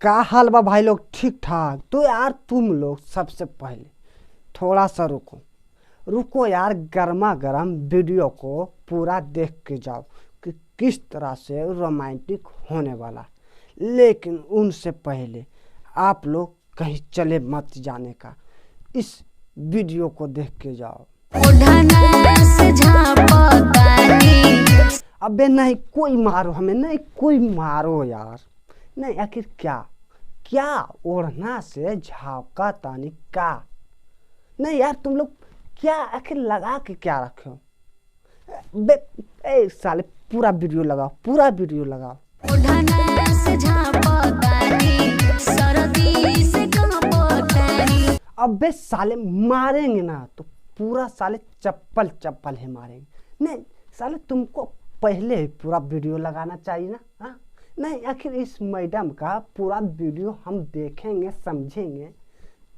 का हाल बा भाई लोग? ठीक ठाक। तो यार तुम लोग सबसे पहले थोड़ा सा रुको रुको यार, गर्मा गर्म वीडियो को पूरा देख के जाओ कि किस तरह से रोमांटिक होने वाला। लेकिन उनसे पहले आप लोग कहीं चले मत जाने का, इस वीडियो को देख के जाओ। अबे नहीं कोई मारो हमें, नहीं कोई मारो यार, नहीं आखिर क्या क्या ओढ़ना से झाँका तानी का? नहीं यार तुम लोग क्या आखिर लगा के क्या रखे हो? बे ए साले पूरा वीडियो लगाओ, पूरा वीडियो लगाओ। अबे साले मारेंगे ना तो पूरा साले चप्पल चप्पल है मारेंगे। नहीं साले तुमको पहले ही पूरा वीडियो लगाना चाहिए ना। हाँ नहीं, आखिर इस मैडम का पूरा वीडियो हम देखेंगे समझेंगे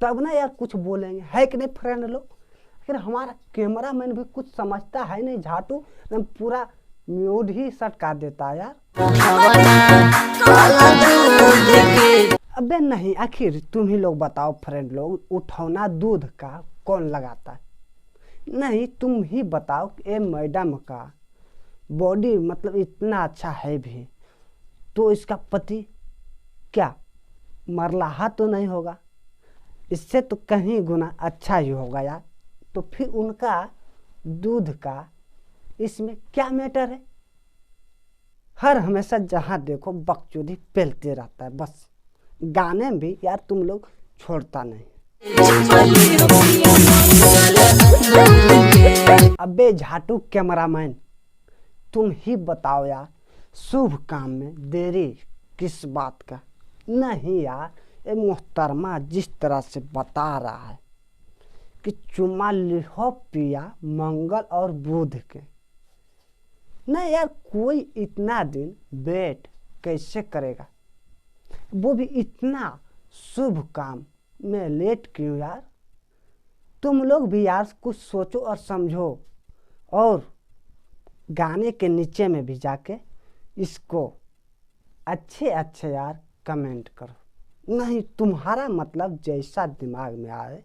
तब ना यार कुछ बोलेंगे, है कि नहीं फ्रेंड लोग? आखिर हमारा कैमरा मैन भी कुछ समझता है नहीं, झाटू पूरा म्यूट ही सटका देता है यार। अबे नहीं, आखिर तुम ही लोग बताओ फ्रेंड लोग, उठौना दूध का कौन लगाता है? नहीं तुम ही बताओ कि ये मैडम का बॉडी मतलब इतना अच्छा है भी तो इसका पति क्या मरलाहा तो नहीं होगा? इससे तो कहीं गुना अच्छा ही होगा यार। तो फिर उनका दूध का इसमें क्या मैटर है? हर हमेशा जहाँ देखो बकचोदी फैलते रहता है, बस गाने में भी यार तुम लोग छोड़ता नहीं। अबे झाटू कैमरामैन तुम ही बताओ यार, शुभ काम में देरी किस बात का? नहीं यार ये मोहतरमा जिस तरह से बता रहा है कि चुम्मा लिहो पिया मंगल और बुध के, नहीं यार कोई इतना दिन वेट कैसे करेगा? वो भी इतना शुभ काम में लेट क्यों यार? तुम लोग भी यार कुछ सोचो और समझो, और गाने के नीचे में भी जाके इसको अच्छे अच्छे यार कमेंट करो। नहीं तुम्हारा मतलब जैसा दिमाग में आए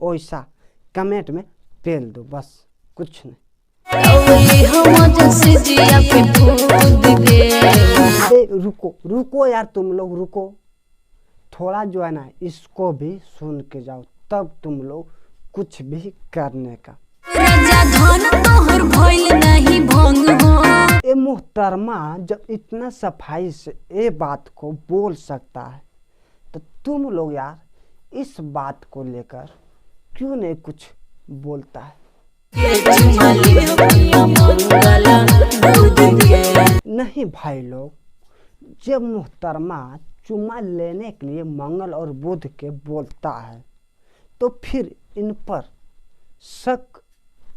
वैसा कमेंट में पेल दो, बस कुछ नहीं। रुको रुको यार तुम लोग रुको, थोड़ा जो है ना इसको भी सुन के जाओ तब तुम लोग कुछ भी करने का। ए मोहतरमा जब इतना सफाई से ये बात को बोल सकता है तो तुम लोग यार इस बात को लेकर क्यों नहीं कुछ बोलता है? नहीं भाई लोग, जब मोहतरमा चुम्मा लेने के लिए मंगल और बुध के बोलता है तो फिर इन पर शक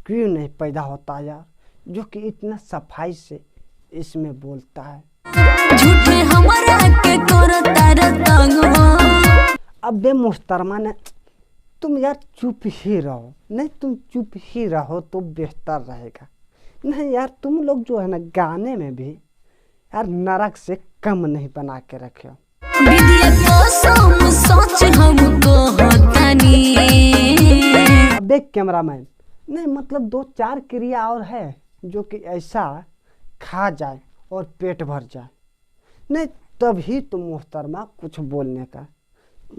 क्यों नहीं पैदा होता यार, जो कि इतना सफाई से इसमें बोलता है। अबे मोहतरमा ने तुम यार चुप ही रहो, नहीं तुम चुप ही रहो तो बेहतर रहेगा। नहीं यार तुम लोग जो है ना गाने में भी यार नरक से कम नहीं बना के रखे हो। अबे कैमरामैन नहीं मतलब दो चार क्रिया और है जो कि ऐसा खा जाए और पेट भर जाए, नहीं तभी तुम मोहतरमा कुछ बोलने का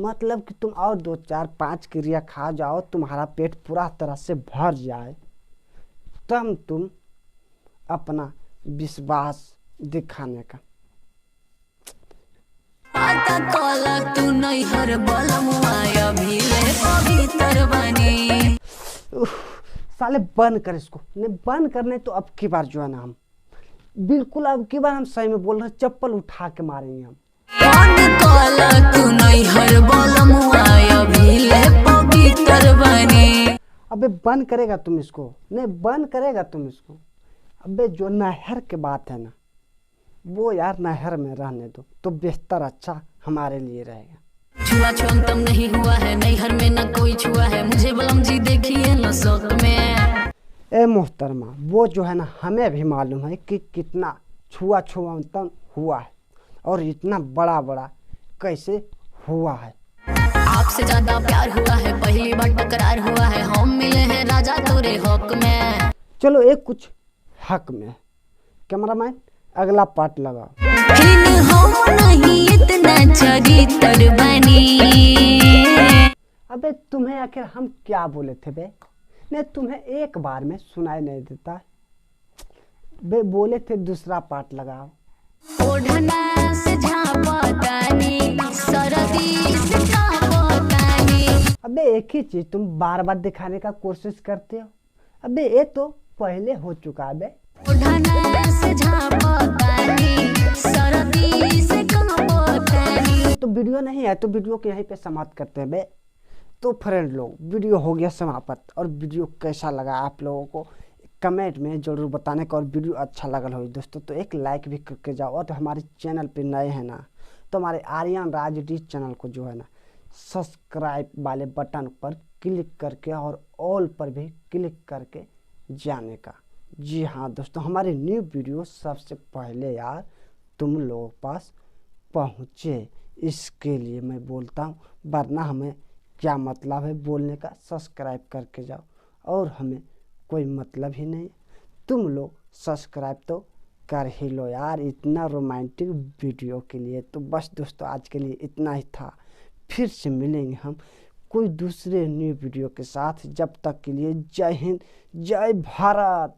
मतलब कि तुम और दो चार पांच क्रिया खा जाओ, तुम्हारा पेट पूरा तरह से भर जाए तब तुम अपना विश्वास दिखाने का। साले बंद कर इसको, नहीं बंद करने तो अब की बार जो है ना हम बिल्कुल अब की बार हम सही में बोल रहे, चप्पल उठा के मारेंगे हम। अबे बंद करेगा तुम इसको? नहीं बंद करेगा तुम इसको? अबे जो नहर के बात है ना वो यार नहर में रहने दो तो बेहतर अच्छा हमारे लिए रहेगा। छुआ नहीं हुआ है, नैहर में ना कोई छुआ है, मुझे बलम जी देखिए न शौक में। ए मोहतरमा वो जो है ना हमें भी मालूम है कि कितना छुआ हुआ है और इतना बड़ा बड़ा कैसे हुआ है। आपसे ज्यादा प्यार हुआ है, पहली बार टकरार हुआ है, हम मिले हैं राजा तोरे हक में। चलो एक कुछ हक में। कैमरामैन अगला पार्ट लगाओ। हम नहीं इतना चरित्र बनी। अबे तुम्हें आखिर हम क्या बोले थे बे? नहीं तुम्हें एक बार में सुनाई नहीं देता बे? बोले थे दूसरा पार्ट लगाओ। ओढ़ना से झांपतानी, सरदी से कांपतानी। अबे एक ही चीज तुम बार बार दिखाने का कोशिश करते हो। अबे ये तो पहले हो चुका है बे। ओढ़ना से झांपतानी, सरदी से कांपतानी। तो वीडियो नहीं है तो वीडियो को यहीं पे समाप्त करते हैं बे। तो फ्रेंड लोग वीडियो हो गया समाप्त। और वीडियो कैसा लगा आप लोगों को कमेंट में जरूर बताने का। और वीडियो अच्छा लगा हो दोस्तों तो एक लाइक भी करके जाओ। और तो हमारे चैनल पे नए हैं ना तो हमारे आर्यन राज डी चैनल को जो है ना सब्सक्राइब वाले बटन पर क्लिक करके और ऑल पर भी क्लिक करके जाने का। जी हाँ दोस्तों, हमारी न्यू वीडियो सबसे पहले यार तुम लोगों के पास पहुँचे, इसके लिए मैं बोलता हूँ। वरना हमें क्या मतलब है बोलने का? सब्सक्राइब करके जाओ और हमें कोई मतलब ही नहीं। तुम लोग सब्सक्राइब तो कर ही लो यार इतना रोमांटिक वीडियो के लिए। तो बस दोस्तों आज के लिए इतना ही था। फिर से मिलेंगे हम कोई दूसरे न्यू वीडियो के साथ। जब तक के लिए जय हिंद, जय भारत।